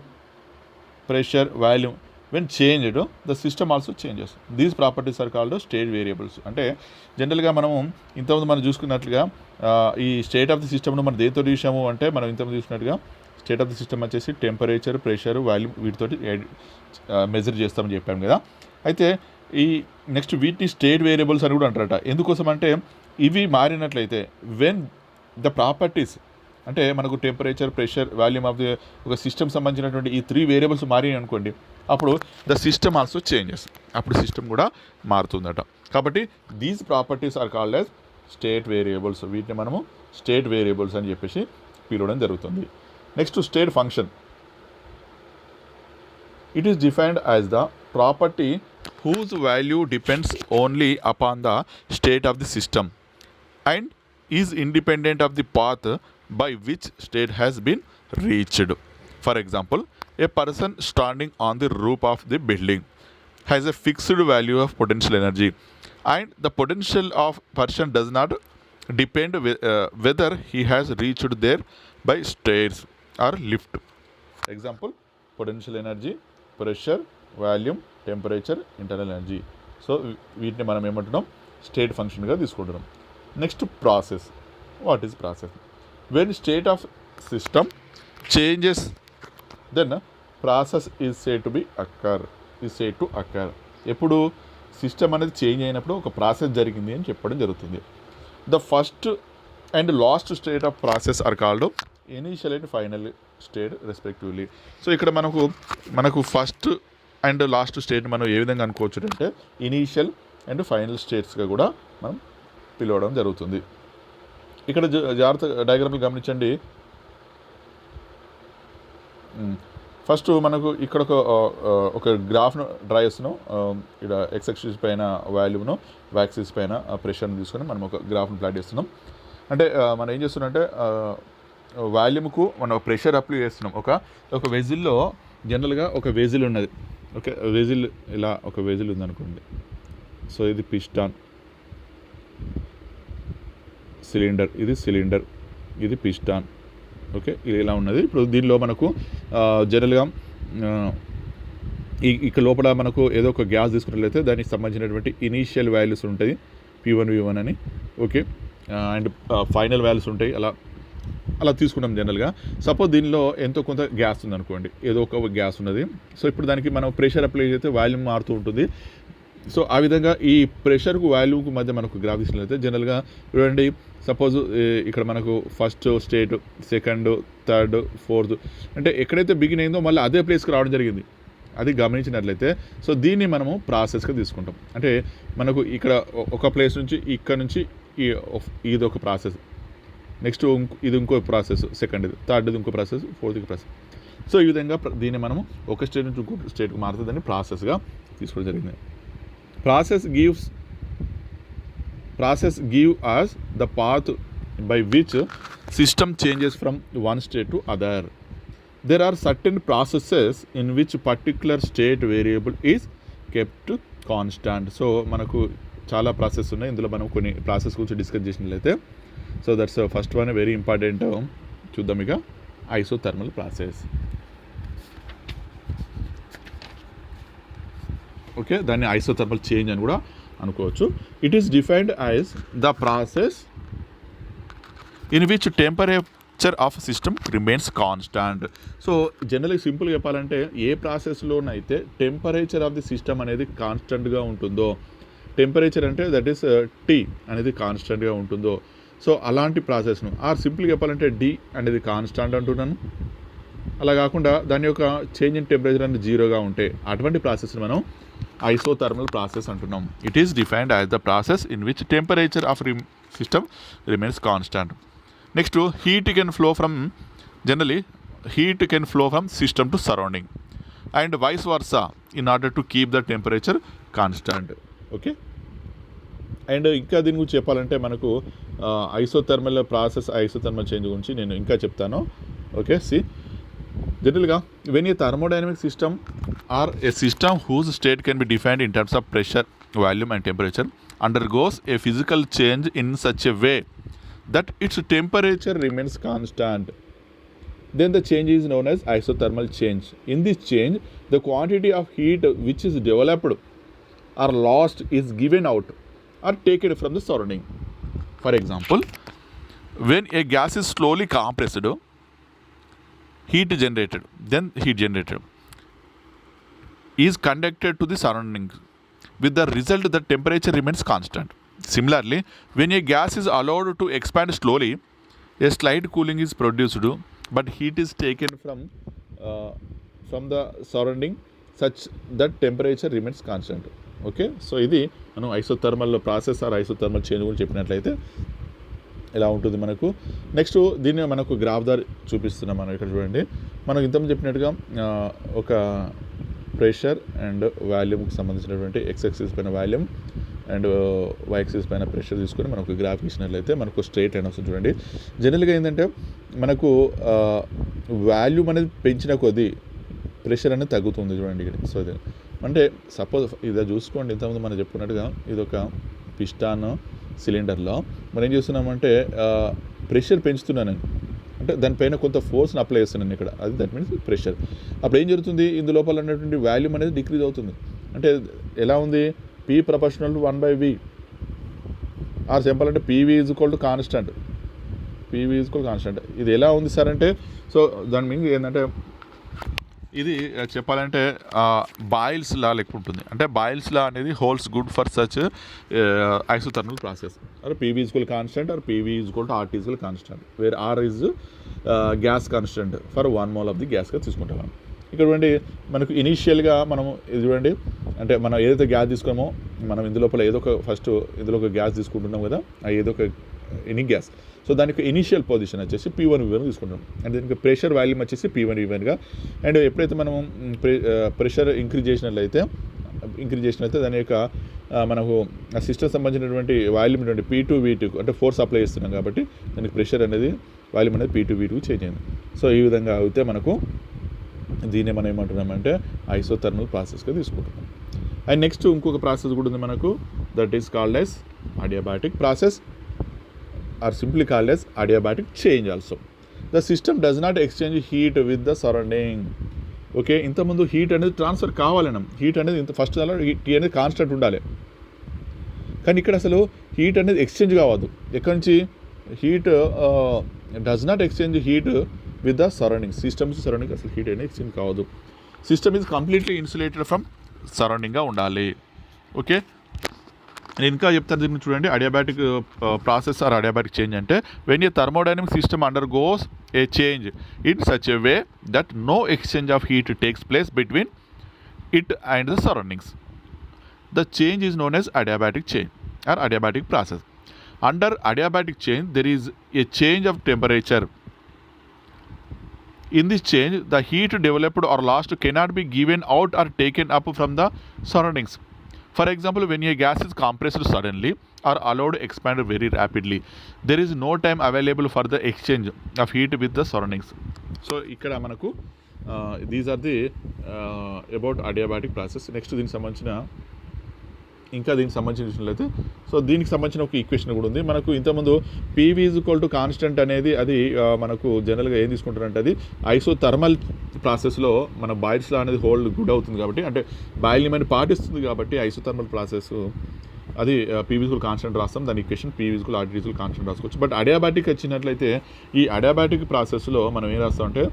pressure, volume when changed the system also changes. These properties are called state variables. అంటే జనరల్గా ఇంతకుముందు మనం చూసుకున్నట్లుగా ఈ స్టేట్ ఆఫ్ ది సిస్టమ్ను మనం దేంతో చూసాము అంటే మనం ఇంతకుముందు చూసినట్టుగా స్టేట్ ఆఫ్ ది సిస్టమ్ వచ్చేసి టెంపరేచర్, ప్రెషర్, వాల్యూమ్ వీటితోటి మెజర్ చేస్తామని చెప్పాము కదా. అయితే ఈ నెక్స్ట్ వీటిని స్టేట్ వేరియబుల్స్ అని కూడా అంటారట. ఎందుకోసం అంటే ఇవి మారినట్లయితే వెన్ ద ప్రాపర్టీస్ అంటే మనకు temperature, pressure, volume of the ఒక సిస్టమ్ సంబంధించినటువంటి ఈ 3 వేరియబుల్స్ మారినాయి అనుకోండి, అప్పుడు ద సిస్టమ్ ఆల్సో చేంజెస్, అప్పుడు సిస్టమ్ కూడా మారుతుందట. కాబట్టి these properties are called as state variables. వీటిని మనము స్టేట్ వేరియబుల్స్ అని చెప్పేసి పిలవడం జరుగుతుంది. Next state function. It is defined as the property whose value depends only upon the state of the system and is independent of the path by which state has been reached. For example, a person standing on the roof of the building has a fixed value of potential energy, and the potential of person does not depend whether he has reached there by stairs or lift. Example, potential energy, pressure, volume, temperature, internal energy. So వీటిని మనం ఏమంటున్నాం, state ఫంక్షన్గా తీసుకుంటున్నాం. Next process. What is process? When state of system changes then process is said to occur. ఎప్పుడు system అనేది change అయినప్పుడు ఒక process జరిగింది అని చెప్పడం జరుగుతుంది. The first and last state of process are called initial and final state respectively. So ఇక్కడ మనకు ఫస్ట్ అండ్ లాస్ట్ స్టేట్ మనం ఏ విధంగా అనుకోవచ్చు అంటే ఇనీషియల్ అండ్ ఫైనల్ స్టేట్స్గా కూడా మనం పిలవడం జరుగుతుంది. ఇక్కడ జాగ్రత్త డయాగ్రామ్లు గమనించండి. ఫస్ట్ మనకు ఇక్కడ ఒక గ్రాఫ్ను డ్రా చేస్తున్నాం. ఇక్కడ ఎక్స్ యాక్సిస్ పైన వాల్యూమ్ను, వై యాక్సిస్ పైన ప్రెషర్ని తీసుకొని మనం ఒక గ్రాఫ్ను ప్లాట్ చేస్తున్నాం. అంటే మనం ఏం చేస్తున్నాం అంటే వాల్యూమ్కు మనం ప్రెషర్ అప్లై చేస్తున్నాం. ఒక వెజిల్లో జనరల్గా ఒక వెజిల్ ఉన్నది. ఓకే, వెజిల్ ఇలా ఒక వెజిల్ ఉందనుకోండి. సో ఇది పిస్టాన్, సిలిండర్, ఇది పిస్టాన్. ఓకే, ఇది ఇలా ఉన్నది. ఇప్పుడు దీనిలో మనకు జనరల్గా ఇక్కడ లోపల మనకు ఏదో ఒక గ్యాస్ తీసుకున్నట్లయితే దానికి సంబంధించినటువంటి ఇనీషియల్ వాల్యూస్ ఉంటాయి, P1 V1 అని. ఓకే, అండ్ ఫైనల్ వాల్యూస్ ఉంటాయి. అలా తీసుకుంటాం జనరల్గా. సపోజ్ దీనిలో ఎంతో కొంత గ్యాస్ ఉందనుకోండి, ఏదో ఒక గ్యాస్ ఉన్నది. సో ఇప్పుడు దానికి మనం ప్రెషర్ అప్లై చేస్తే వాల్యూమ్ మారుతూ ఉంటుంది. సో ఆ విధంగా ఈ ప్రెషర్కు వాల్యూమ్కు మధ్య మనకు గ్రాఫ్ తీసుకున్నట్లయితే జనరల్గా చూడండి, సపోజ్ ఇక్కడ మనకు first state, second, third, fourth అంటే ఎక్కడైతే బిగిన్ అయిందో మళ్ళీ అదే ప్లేస్కి రావడం జరిగింది. అది గమనించినట్లయితే సో దీన్ని మనము ప్రాసెస్గా తీసుకుంటాం. అంటే మనకు ఇక్కడ ఒక ప్లేస్ నుంచి ఇక్కడ నుంచి ఇది ఒక ప్రాసెస్, నెక్స్ట్ ఇది ఇంకో ప్రాసెస్, సెకండ్ ఇది, థర్డ్ ఇది ఇంకో ప్రాసెస్, ఫోర్త్ ప్రాసెస్. సో ఈ విధంగా దీన్ని మనం ఒక స్టేట్ నుంచి ఇంకో స్టేట్కి మారుతుందని ప్రాసెస్గా తీసుకోవడం జరిగింది. Process give us the path by which system changes from one state to other. There are certain processes in which particular state variable is kept constant. So మనకు చాలా ప్రాసెస్ ఉన్నాయి. ఇందులో మనం కొన్ని ప్రాసెస్ గురించి డిస్కస్ చేసినట్లయితే so that's first one very important. చూద్దాం ఇక ఐసోథర్మల్ ప్రాసెస్. ఓకే, దాన్ని ఐసోథర్మల్ చేంజ్ అని కూడా అనుకోవచ్చు. It is defined as the process in which temperature of system remains constant. So జనరల్గా సింపుల్గా చెప్పాలంటే ఏ ప్రాసెస్లోనైతే టెంపరేచర్ ఆఫ్ ది సిస్టమ్ అనేది కాన్స్టెంట్గా ఉంటుందో, టెంపరేచర్ అంటే దట్ ఈస్ T అనేది కాన్స్టెంట్గా ఉంటుందో, సో అలాంటి ప్రాసెస్ను సింపుల్గా చెప్పాలంటే D అనేది కాన్స్టాంట్ అంటున్నాను. అలా కాకుండా దాని యొక్క చేంజ్ ఇన్ టెంపరేచర్ అనేది 0గా ఉంటే అటువంటి ప్రాసెస్ని మనం ఐసోథర్మల్ ప్రాసెస్ అంటున్నాం. It is defined as the process in which temperature of system remains constant. Next, heat can flow from system to surrounding and vice versa in order to keep the temperature constant. Okay, and ఇంకా దీని గురించి చెప్పాలంటే మనకు isothermal process, isothermal change గురించి నేను ఇంకా చెప్తాను. Okay, జనరల్గా when a thermodynamic system or a system whose state can be defined in terms of pressure, volume and temperature undergoes a physical change in such a way that its temperature remains constant, then the change is known as isothermal change. In this change, the quantity of heat which is developed or lost is given out or taken from the surrounding. For example, when a gas is slowly compressed, heat generated is conducted to the surroundings, with the result that temperature remains constant. Similarly, when a gas is allowed to expand slowly, a slight cooling is produced, but heat is taken from the surrounding such that temperature remains constant. Okay, so ఇది మనం isothermal process or isothermal change గురించి చెప్పినట్లయితే ఇలా ఉంటుంది మనకు. Next దీన్ని మనకు graph ద్వారా చూపిస్తున్నాం. మనం ఇక్కడ చూడండి, మనకు ఇంతకుముందు చెప్పినట్టుగా ఒక ప్రెషర్ అండ్ వాల్యూమ్కి సంబంధించినటువంటి ఎక్స్ యాక్సిస్ పైన వాల్యూమ్, అండ్ వై యాక్సిస్ పైన ప్రెషర్ తీసుకొని మనకు గ్రాఫ్ ఇచ్చినట్లయితే మనకు స్ట్రైట్ లైన్ వస్తుంది చూడండి. జనరల్గా ఏంటంటే మనకు వాల్యూమ్ అనేది పెంచిన కొద్దీ ప్రెషర్ అనేది తగ్గుతుంది చూడండి ఇక్కడ. సో ఇది అంటే సపోజ్ ఇది చూసుకోండి, ఇంతకుముందు మనం చెప్పుకున్నట్టుగా ఇదొక పిస్టాన్ సిలిండర్లో మనం ఏం చేస్తున్నామంటే ప్రెషర్ పెంచుతున్నాను, అంటే దానిపైన కొంత ఫోర్స్ని అప్లై చేస్తున్నాను ఇక్కడ, అది దట్ మీన్స్ ప్రెషర్. అప్పుడు ఏం జరుగుతుంది, ఇందు లోపల ఉన్నటువంటి వాల్యూమ్ అనేది డిక్రీజ్ అవుతుంది. అంటే ఎలా ఉంది, P proportional to 1/V, or simple అంటే PV is equal to constant, PV is equal constant. ఇది ఎలా ఉంది సార్ అంటే, సో దాని మీనింగ్ ఏంటంటే ఇది చెప్పాలంటే బాయిల్స్ లా లెక్క ఉంటుంది. అంటే బాయిల్స్ లా అనేది holds good for such isothermal process. Or PV is equal constant or PV is equal to RT is equal constant, where R is gas constant for 1 mole of the గ్యాస్గా తీసుకుంటాం. ఇక్కడ చూడండి మనకు ఇనీషియల్గా మనము ఇది చూడండి, అంటే మనం ఏదైతే గ్యాస్ తీసుకున్నామో మనం ఇందులోపల ఏదో ఒక ఫస్ట్ ఇందులో ఒక గ్యాస్ తీసుకుంటున్నాం కదా, ఏదో ఒక ఎనీ గ్యాస్. సో దానికి ఇనీషియల్ పొజిషన్ వచ్చేసి P1V1 తీసుకుంటాం, అండ్ దీనికి ప్రెషర్ వాల్యూమ్ వచ్చేసి P1V1గా. అండ్ ఎప్పుడైతే మనం ప్రెషర్ ఇంక్రీజ్ చేసినట్లయితే దాని యొక్క మనకు ఆ సిస్టమ్ సంబంధించినటువంటి వాల్యూమ్ ఏంటంటే P2V2, అంటే ఫోర్స్ అప్లై చేస్తున్నాం కాబట్టి దానికి ప్రెషర్ అనేది వాల్యూమ్ అనేది P2V2 చేంజ్ అయింది. సో ఈ విధంగా అయితే మనకు దీన్ని మనం ఏమంటున్నామంటే ఐసోథర్మల్ ప్రాసెస్గా తీసుకుంటున్నాం. అండ్ నెక్స్ట్ ఇంకొక ప్రాసెస్ కూడా ఉంది మనకు, that is called as adiabatic process or simply called as adiabatic change also. The system does not exchange heat with the surrounding. Okay, ఇంతకుముందు హీట్ అనేది ట్రాన్స్ఫర్ కావాలన్నాం, హీట్ అనేది ఇంత ఫస్ట్ దానిలో T అనేది కాన్స్టెంట్ ఉండాలి, కానీ ఇక్కడ అసలు హీట్ అనేది ఎక్స్చేంజ్ కావద్దు. ఎక్కడి నుంచి heat does not exchange heat with the surrounding, systems surrounding అసలు హీట్ అనేది ఎక్స్చేంజ్ కావద్దు. System is completely insulated from సరౌండింగ్గా ఉండాలి. ఓకే, నేను ఇంకా చెప్తాను దీన్ని చూడండి. Adiabatic process or adiabatic change అంటే when a thermodynamic system undergoes a change in such a way that no exchange of heat takes place between it and the surroundings. The change is known as adiabatic change are adiabatic process. Under adiabatic change, there is a change of temperature. In this change, the heat developed or lost cannot be given out or taken up from the surroundings. For example, when a gas is compressed suddenly or allowed to expand very rapidly, there is no time available for the exchange of heat with the surroundings. So, ikkada manaku these are the about adiabatic process. Next దీనికి సంబంధించిన చూసినట్లయితే, so దీనికి సంబంధించిన ఒక equation కూడా ఉంది మనకు. ఇంతకుముందు PV is equal to constant అనేది అది మనకు జనరల్గా ఏం తీసుకుంటారంటే అది ఐసోథర్మల్ ప్రాసెస్లో మన బాయిల్స్లో అనేది హోల్డ్ గుడ్ అవుతుంది కాబట్టి, అంటే బాయిల్ని మనం పాటిస్తుంది కాబట్టి ఐసోథర్మల్ ప్రాసెస్ అది PV ఈజ్ ఈక్వల్ కాన్స్టెంట్ రాస్తాం, దాని equation PV is equal RT is equal constant రాసుకోవచ్చు. బట్ అడియాబాటిక్ వచ్చినట్లయితే ఈ అడియాబాటిక్ ప్రాసెస్లో మనం ఏం రాస్తామంటే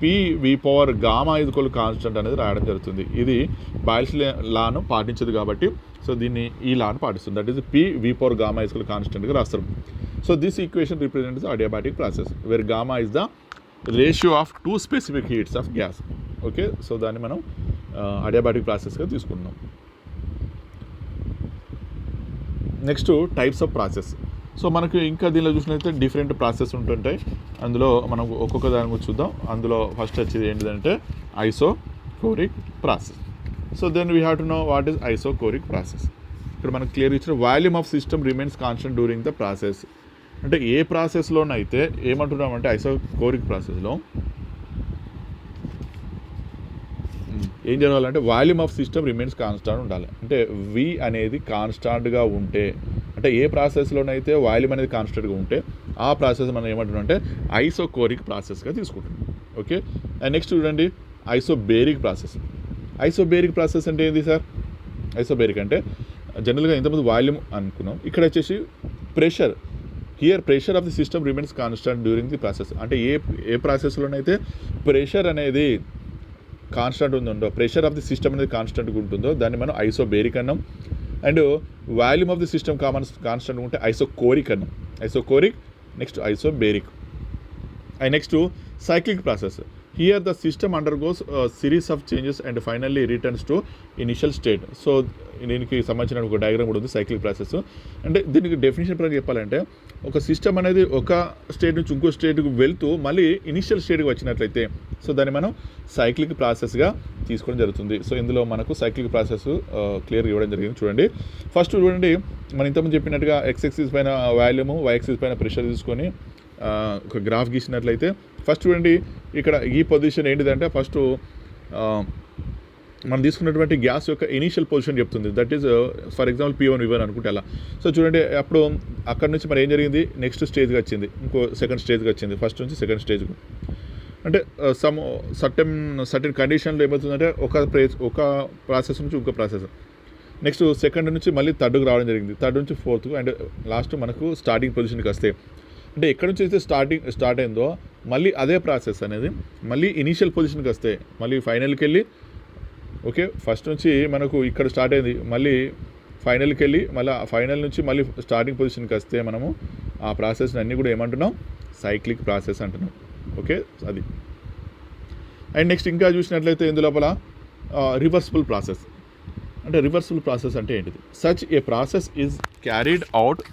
PV power gamma is equal constant అనేది రాయడం జరుగుతుంది. ఇది బాయిల్స్ లాను పాటించదు కాబట్టి సో దీన్ని ఈ లాను పాటిస్తుంది, that is PV power gamma is equal కాన్స్టెంట్గా రాస్తారు. So this equation represents the adiabatic process where gamma is the ratio of 2 specific heats of gas. Okay, so దాన్ని మనం అడియాబాటిక్ ప్రాసెస్గా తీసుకుంటున్నాం. Next types of process. So మనకు ఇంకా దీనిలో చూసినట్లయితే డిఫరెంట్ ప్రాసెస్ ఉంటుంటాయి, అందులో మనం ఒక్కొక్క దాని గురించి చూద్దాం. అందులో ఫస్ట్ వచ్చేది ఏంటిదంటే isochoric process. So then we have to know what is isochoric process. ఇక్కడ మనకు క్లియర్ ఇచ్చిన volume of system remains constant during the process. అంటే ఏ ప్రాసెస్లోనైతే ఏమంటున్నామంటే ఐసోకోరిక్ ప్రాసెస్లో ఏం జరగాలంటే volume of system remains constant ఉండాలి. అంటే V అనేది కాన్స్టాంట్గా ఉంటే, అంటే ఏ ప్రాసెస్లోనైతే వాల్యూమ్ అనేది కాన్స్టాంట్గా ఉంటే ఆ ప్రాసెస్ మనం ఏమంటున్నాం అంటే ఐసోకోరిక్ ప్రాసెస్గా తీసుకుంటాం. ఓకే, అండ్ నెక్స్ట్ చూడండి ఐసోబేరిక్ ప్రాసెస్. ఐసోబేరిక్ ప్రాసెస్ అంటే ఏంటి సార్? ఐసోబేరిక్ అంటే జనరల్గా ఇంతకుముందు వాల్యూమ్ అనుకున్నాం, ఇక్కడ వచ్చేసి pressure. Here pressure of the system remains constant during the process. అంటే ఏ ప్రాసెస్లోనైతే ప్రెషర్ అనేది కాన్స్టాంట్ ఉందో, ప్రెషర్ ఆఫ్ ది సిస్టమ్ అనేది కాన్స్టాంట్గా ఉంటుందో దాన్ని మనం ఐసోబేరిక్ అన్నాం. And volume of the system constant ఉంటే ఐసోకోరిక్ అన్నాం. Isochoric, next isobaric. And next cyclic process. Here the system undergoes a series of changes and finally returns to initial state. So దీనికి సంబంధించిన ఒక డయాగ్రామ్ కూడా ఉంది, cyclic process. అంటే దీనికి definition ప్రకారం చెప్పాలంటే ఒక సిస్టమ్ అనేది ఒక స్టేట్ నుంచి ఇంకో స్టేట్కి వెళ్తూ మళ్ళీ ఇనిషియల్ స్టేట్కి వచ్చినట్లయితే సో దాన్ని మనం సైక్లిక్ ప్రాసెస్గా తీసుకోవడం జరుగుతుంది. సో ఇందులో మనకు సైక్లిక్ ప్రాసెస్ క్లియర్గా ఇవ్వడం జరిగింది. చూడండి ఫస్ట్ చూడండి, మనం ఇంతకుముందు చెప్పినట్టుగా ఎక్స్ యాక్సిస్ పైన వాల్యూము, వై యాక్సిస్ పైన ప్రెషర్ తీసుకొని ఒక గ్రాఫ్ గీసినట్లయితే ఫస్ట్ చూడండి ఇక్కడ ఈ పొజిషన్ ఏంటిదంటే ఫస్ట్ మనం తీసుకున్నటువంటి గ్యాస్ యొక్క ఇనీషియల్ పొజిషన్ చెప్తుంది. That is for example P1 V1 అనుకుంటే అలా. సో చూడండి అప్పుడు అక్కడ నుంచి మరి ఏం జరిగింది, నెక్స్ట్ స్టేజ్కి వచ్చింది, ఇంకో సెకండ్ స్టేజ్కి వచ్చింది, ఫస్ట్ నుంచి సెకండ్ స్టేజ్కి. అంటే సర్టెన్ కండిషన్లో ఏమవుతుందంటే ఒక ప్రాసెస్ నుంచి ఇంకో ప్రాసెస్, నెక్స్ట్ సెకండ్ నుంచి మళ్ళీ థర్డ్కి రావడం జరిగింది, థర్డ్ నుంచి ఫోర్త్కు, అండ్ లాస్ట్ మనకు స్టార్టింగ్ పొజిషన్కి వస్తే అంటే ఎక్కడి నుంచి అయితే స్టార్ట్ అయిందో మళ్ళీ అదే ప్రాసెస్ అనేది మళ్ళీ ఇనీషియల్ పొజిషన్కి వస్తే మళ్ళీ ఫైనల్కి వెళ్ళి ఓకే ఫస్ట్ నుంచి మనకు ఇక్కడ స్టార్ట్ అయింది మళ్ళీ ఫైనల్కి వెళ్ళి మళ్ళీ ఫైనల్ నుంచి మళ్ళీ స్టార్టింగ్ పొజిషన్కి వస్తే మనము ఆ ప్రాసెస్ని అన్నీ కూడా ఏమంటున్నాం, సైక్లిక్ ప్రాసెస్ అంటున్నాం. ఓకే అది. అండ్ నెక్స్ట్ ఇంకా చూసినట్లయితే ఇందులోపల రివర్సిబుల్ ప్రాసెస్. అంటే రివర్సిబుల్ ప్రాసెస్ అంటే ఏంటిది, such a process is carried out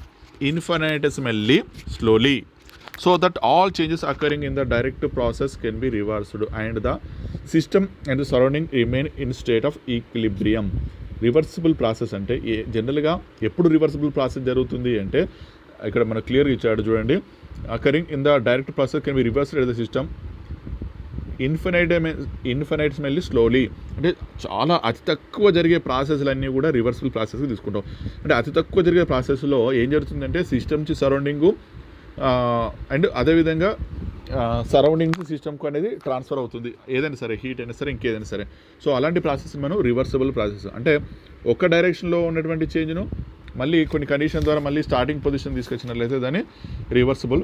infinitesimally slowly so that all changes occurring in the direct process can be reversed and the system and the surrounding remain in state of equilibrium. Reversible process అంటే జనరల్గా ఎప్పుడు reversible process జరుగుతుంది అంటే ఇక్కడ మనకు క్లియర్గా ఇచ్చాడు చూడండి, occurring in the direct process can be reversed at the system infinitesimally slowly. అంటే చాలా అతి తక్కువ జరిగే ప్రాసెస్లన్నీ కూడా రివర్సిబుల్ ప్రాసెస్కి తీసుకుంటాం. అంటే అతి తక్కువ జరిగే ప్రాసెస్లో ఏం జరుగుతుందంటే సిస్టమ్ నుంచి సరౌండింగు అండ్ అదేవిధంగా సరౌండింగ్స్ సిస్టమ్కు అనేది ట్రాన్స్ఫర్ అవుతుంది, ఏదైనా సరే హీట్ అయినా సరే ఇంకేదైనా సరే. సో అలాంటి ప్రాసెస్ మనం రివర్సిబుల్ ప్రాసెస్ అంటే ఒక డైరెక్షన్లో ఉన్నటువంటి చేంజ్ను మళ్ళీ కొన్ని కండిషన్ ద్వారా మళ్ళీ స్టార్టింగ్ పొజిషన్ తీసుకొచ్చినట్లయితే దాన్ని రివర్సిబుల్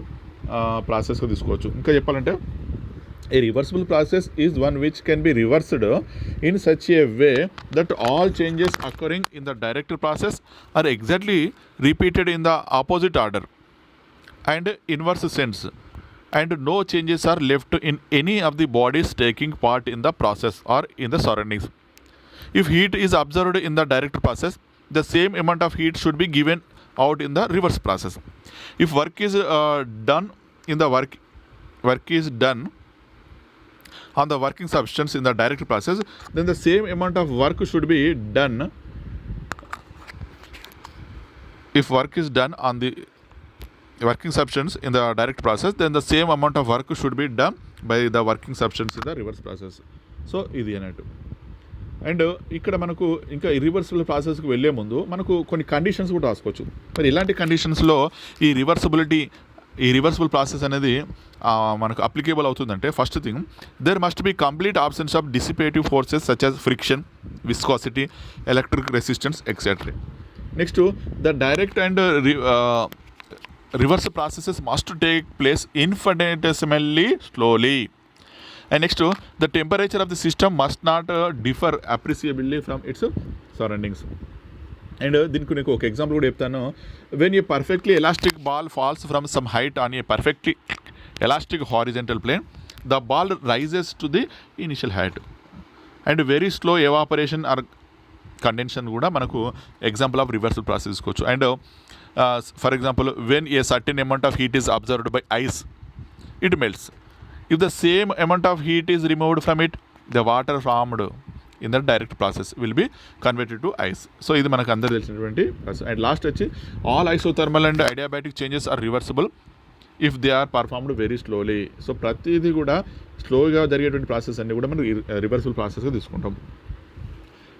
ప్రాసెస్గా తీసుకోవచ్చు. ఇంకా చెప్పాలంటే a reversible process is one which can be reversed in such a way that all changes occurring in the direct process are exactly repeated in the opposite order and inverse sense, and no changes are left in any of the bodies taking part in the process or in the surroundings. If heat is observed in the direct process, the same amount of heat should be given out in the reverse process. If work is done in the work is done on the working substance in the direct process, then the same amount of work should be done. If work is done on the working substance in the direct process, then the same amount of work should be done by the working substance in the reverse process. So ఇది అన్నట్టు. And ఇక్కడ మనకు ఇంకా irreversible ప్రాసెస్కి వెళ్ళే ముందు మనకు కొన్ని conditions కూడా రాసుకోవచ్చు. మరి ఇలాంటి కండిషన్స్లో ఈ రివర్సిబుల్ ప్రాసెస్ అనేది మనకు అప్లికేబుల్ అవుతుందంటే first thing there must be complete absence of dissipative forces such as friction, viscosity, electric resistance etcetera. Next the direct and reverse processes must take place infinitesimally slowly. And next the temperature of the system must not differ appreciably from its surroundings. And దీనికి నీకు ఒక example కూడా చెప్తాను. When a perfectly elastic ball falls from some height on a perfectly elastic horizontal plane, the ball rises to the initial height. And very slow evaporation or condensation కూడా మనకు example of reversal process తీసుకోవచ్చు. And for example when a certain amount of heat is observed by ice, it melts. If the same amount of heat is removed from it, the water formed in the direct process will be converted to ice. So ఇది మనకు అందరూ తెలిసినటువంటి process. And last వచ్చి all isothermal and adiabatic changes are reversible if they are performed very slowly. So ప్రతిదీ కూడా స్లోగా జరిగేటువంటి process అన్నీ కూడా మనం రివర్సిబుల్ ప్రాసెస్గా తీసుకుంటాం.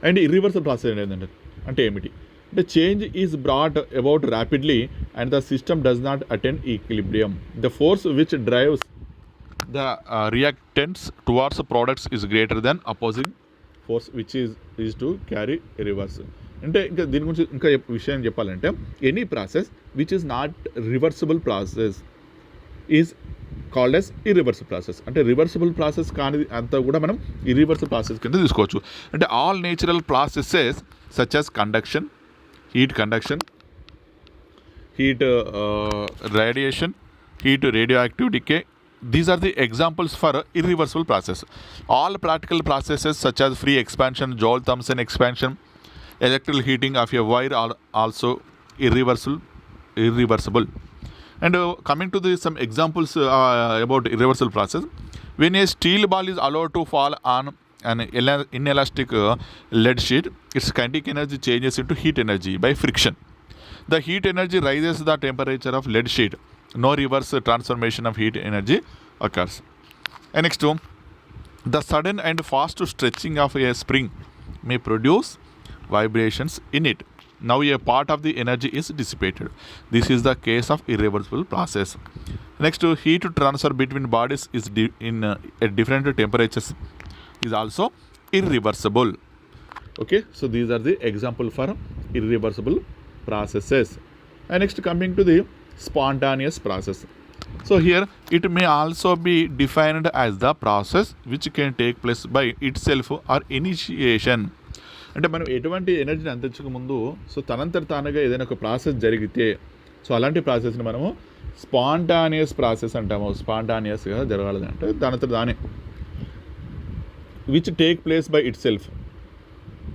అండ్ ఇర్రివర్సిబుల్ ప్రాసెస్ ఏంటంటే అంటే ఏమిటి అంటే change is brought about rapidly and the system does not attend equilibrium. The force which drives the reactants towards products is greater than opposing force which is to carry reverse. అంటే ఇంకా దీని గురించి ఇంకా విషయం చెప్పాలంటే any process which is not reversible process is called as irreversible process. అంటే reversible process కానిది అంతా కూడా మనం ఇర్రివర్సిబుల్ ప్రాసెస్ కింద తీసుకోవచ్చు. అంటే all natural processes such as conduction, heat conduction, heat radiation, heat radioactive decay, these are the examples for irreversible process. All practical processes such as free expansion, Joule-Thomson expansion, electrical heating of a wire are also irreversible. And coming to some examples about irreversible process, when a steel ball is allowed to fall on an inelastic lead sheet, its kinetic energy changes into heat energy by friction. The heat energy rises the temperature of lead sheet. No reverse transformation of heat energy occurs. And next, the sudden and fast stretching of a spring may produce vibrations in it. Now a part of the energy is dissipated. This is the case of irreversible process. Next, heat transfer between bodies is at different temperatures is also irreversible. Okay, so these are the example for irreversible processes. And next, coming to the spontaneous process. So here it may also be defined as the process which can take place by itself or initiation. అంటే మనం ఎటువంటి ఎనర్జీని అందించక ముందు so తనంతట తానుగా ఏదైనా ఒక process జరిగితే సో అలాంటి ప్రాసెస్ని మనము స్పాంటానియస్ ప్రాసెస్ అంటాము. స్పాంటానియస్గా జరగాలి అంటే దానంతట దానే which take place by itself.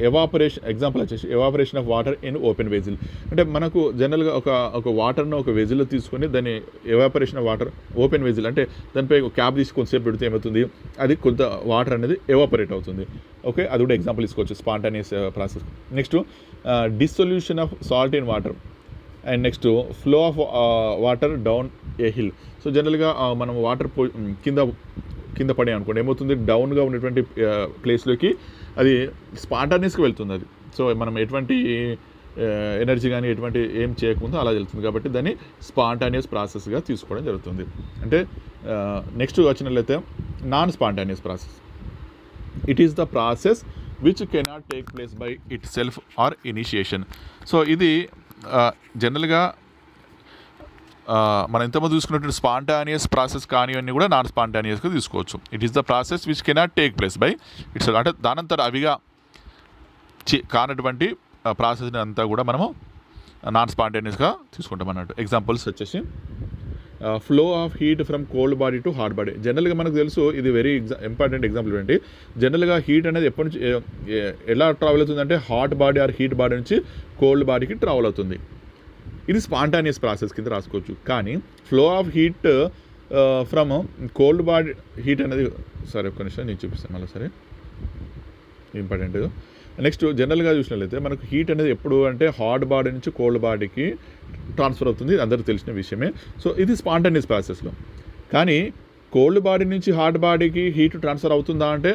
Evaporation example వచ్చేసి evaporation of water in open vessel. అంటే మనకు జనరల్గా ఒక వాటర్ను ఒక వెజిల్లో తీసుకొని దాన్ని evaporation of water open vessel అంటే దానిపై క్యాప్ తీసి కొంతసేపు పెడితే ఏమవుతుంది, అది కొంత వాటర్ అనేది ఎవాపరేట్ అవుతుంది. ఓకే, అది కూడా ఎగ్జాంపుల్ తీసుకోవచ్చు spontaneous process. Next, dissolution of salt in water. And next, flow of water down a hill. So జనరల్గా మనం వాటర్ కింద పడే అనుకోండి ఏమవుతుంది, డౌన్గా ఉన్నటువంటి ప్లేస్లోకి అది స్పాంటానియస్గా వెళ్తుంది. అది సో మనం ఎటువంటి ఎనర్జీ కానీ ఎటువంటి ఏం చేయకముందు అలా వెళ్తుంది కాబట్టి దాన్ని స్పాంటానియస్ ప్రాసెస్గా తీసుకోవడం జరుగుతుంది. అంటే నెక్స్ట్ వచ్చినట్లయితే non spontaneous process. It is the process which cannot take place by itself or initiation. So ఇది జనరల్గా మనం ఇంతకుముందు చూసుకున్నటువంటి స్పాంటానియస్ ప్రాసెస్ కానివన్నీ కూడా నాన్ స్పాంటానియస్గా తీసుకోవచ్చు. It is the process which cannot take place by it's, అంటే దానంతట అవిగా కానటువంటి ప్రాసెస్ని అంతా కూడా మనము నాన్ స్పాంటానియస్గా తీసుకుంటాం అన్నట్టు. ఎగ్జాంపుల్స్ వచ్చేసి flow of heat from cold body to hot body. జనరల్గా మనకు తెలుసు ఇది వెరీ ఇంపార్టెంట్ ఎగ్జాంపుల్ ఏంటి, జనరల్గా హీట్ అనేది ఎప్పటి నుంచి ఎలా ట్రావెల్ అవుతుందంటే hot body or heat body నుంచి కోల్డ్ బాడీకి ట్రావెల్ అవుతుంది. ఇది స్పాంటానియస్ ప్రాసెస్ కింద రాసుకోవచ్చు. కానీ flow of heat from cold body heat అనేది సరే ఒక్క నిమిషం నేను చూపిస్తాను మళ్ళీ సరే ఇంపార్టెంట్. నెక్స్ట్ జనరల్గా చూసినట్లయితే మనకు హీట్ అనేది ఎప్పుడు అంటే హాట్ బాడీ నుంచి కోల్డ్ బాడీకి ట్రాన్స్ఫర్ అవుతుంది, అందరికీ తెలిసిన విషయమే. సో ఇది స్పాంటానియస్ ప్రాసెస్లో. కానీ కోల్డ్ బాడీ నుంచి హాట్ బాడీకి హీట్ ట్రాన్స్ఫర్ అవుతుందా అంటే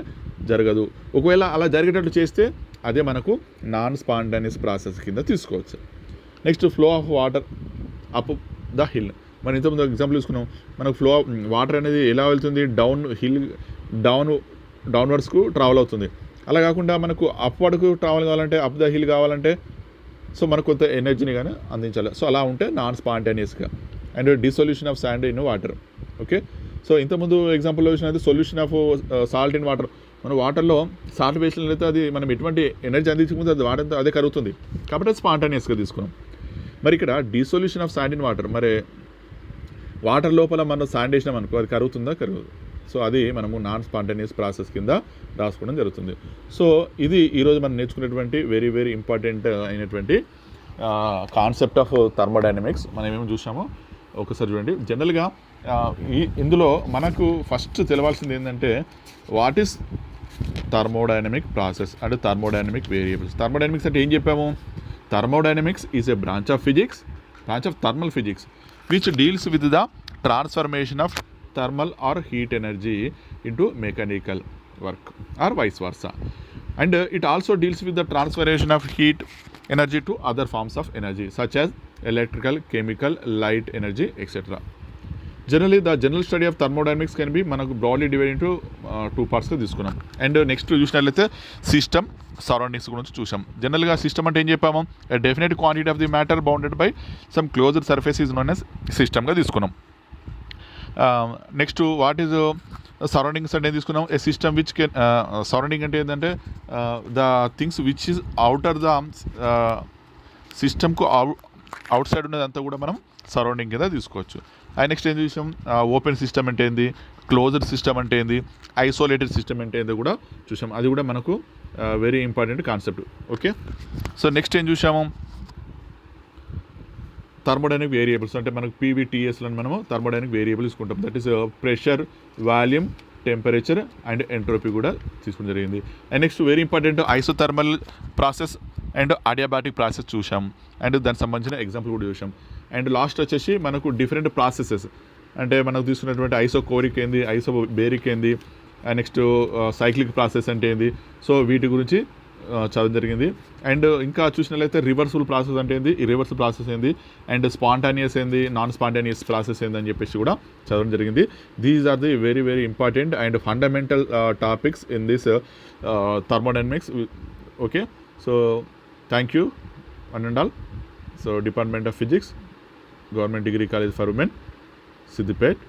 జరగదు. ఒకవేళ అలా జరిగేటట్లు చేస్తే అదే మనకు నాన్ స్పాంటానియస్ ప్రాసెస్ కింద తీసుకోవచ్చు. Next, flow of water up the hill. మనం ఇంతకుముందు ఎగ్జాంపుల్ తీసుకున్నాం, మనకు ఫ్లో వాటర్ అనేది ఎలా వెళ్తుంది, డౌన్వర్డ్స్కు ట్రావెల్ అవుతుంది. అలా కాకుండా మనకు అప్వర్డ్కు ట్రావెల్ కావాలంటే అప్ ద హిల్ కావాలంటే సో మనకు కొంత ఎనర్జీని కానీ అందించాలి. సో అలా ఉంటే నాన్ స్పాంటానియస్గా. And dissolution of sand in water. Okay, so ఇంతకుముందు ఎగ్జాంపుల్లో చూసినది solution of salt in water. మన వాటర్లో సాల్ట్ వేసినట్లయితే అది మనం ఎటువంటి ఎనర్జీ అందించకముందు అది వాటర్ అదే కరుగుతుంది కాబట్టి అది స్పాంటానియస్గా తీసుకున్నాం. మరి ఇక్కడ dissolution of sand in water, మరి వాటర్ లోపల మనం శాండ్ వేసినాం అనుకో అది కరుగుతుందా, కరగదు. సో అది మనము నాన్ స్పాంటానియస్ ప్రాసెస్ కింద రాసుకోవడం జరుగుతుంది. సో ఇది ఈరోజు మనం నేర్చుకునేటువంటి వెరీ వెరీ ఇంపార్టెంట్ అయినటువంటి కాన్సెప్ట్ ఆఫ్ థర్మోడైనమిక్స్. మనం ఏమేమి చూసామో ఒకసారి చూడండి. జనరల్గా ఇందులో మనకు ఫస్ట్ తెలవాల్సింది ఏంటంటే what is thermodynamic process and thermodynamic variables. Thermodynamics అంటే ఏం చెప్పాము, thermodynamics is a branch of physics, branch of thermal physics which deals with the transformation of thermal or heat energy into mechanical work or vice versa. And it also deals with the transformation of heat energy to other forms of energy such as electrical, chemical, light energy, etc. Generally, the general study of thermodynamics can be manaku broadly divided into two parts గా తీసుకున్నాం. And next చూసినట్లయితే system surroundings గురించి చూసాం. జనరల్గా system అంటే ఏం చెప్పాము, definite quantity of the matter bounded by some closed surface is known as సిస్టమ్గా తీసుకున్నాం. నెక్స్ట్ వాట్ ఈజ్ సరౌండింగ్స్ అంటే ఏం తీసుకున్నాం, a system which can surrounding అంటే ఏంటంటే the things which is outer the సిస్టమ్కు అవుట్ సైడ్ ఉన్నదంతా కూడా మనం సరౌండింగ్ కింద తీసుకోవచ్చు. నెక్స్ట్ ఏం చూసాం, ఓపెన్ సిస్టమ్ అంటే ఏంది, క్లోజ్డ్ సిస్టమ్ అంటే ఏంది, ఐసోలేటెడ్ సిస్టమ్ అంటే ఏంది కూడా చూసాం. అది కూడా మనకు very important concept. Okay, so next ఏం చూసాము, థర్మోడైనమిక్ వేరియబుల్స్ అంటే మనకు పీవీటీఎస్లను మనము థర్మోడైనమిక్ వేరియబుల్ తీసుకుంటాం. That is pressure, volume, temperature and entropy కూడా తీసుకోవడం జరిగింది. And next very important isothermal process and adiabatic process చూసాం, అండ్ దానికి సంబంధించిన ఎగ్జాంపుల్ కూడా చూసాం. అండ్ లాస్ట్ వచ్చేసి మనకు డిఫరెంట్ ప్రాసెసెస్ అంటే మనకు తీసుకున్నటువంటి ఐసోకోరిక్ ఏంది, ఐసోబేరిక్ ఏంది, నెక్స్ట్ సైక్లిక్ ప్రాసెస్ అంటే ఏంది, సో వీటి గురించి చదవడం జరిగింది. అండ్ ఇంకా చూసినట్లయితే రివర్సిబుల్ ప్రాసెస్ అంటే ఏంది, ఇర్రివర్సిబుల్ ప్రాసెస్ ఏంది, అండ్ స్పాంటానియస్ ఏంది, నాన్ స్పాంటానియస్ ప్రాసెస్ ఏంది అని చెప్పేసి కూడా చదవడం జరిగింది. These are the very very important and fundamental topics in this thermodynamics. Okay, so thank you one and all. So department of physics, government degree college for women, Siddipet.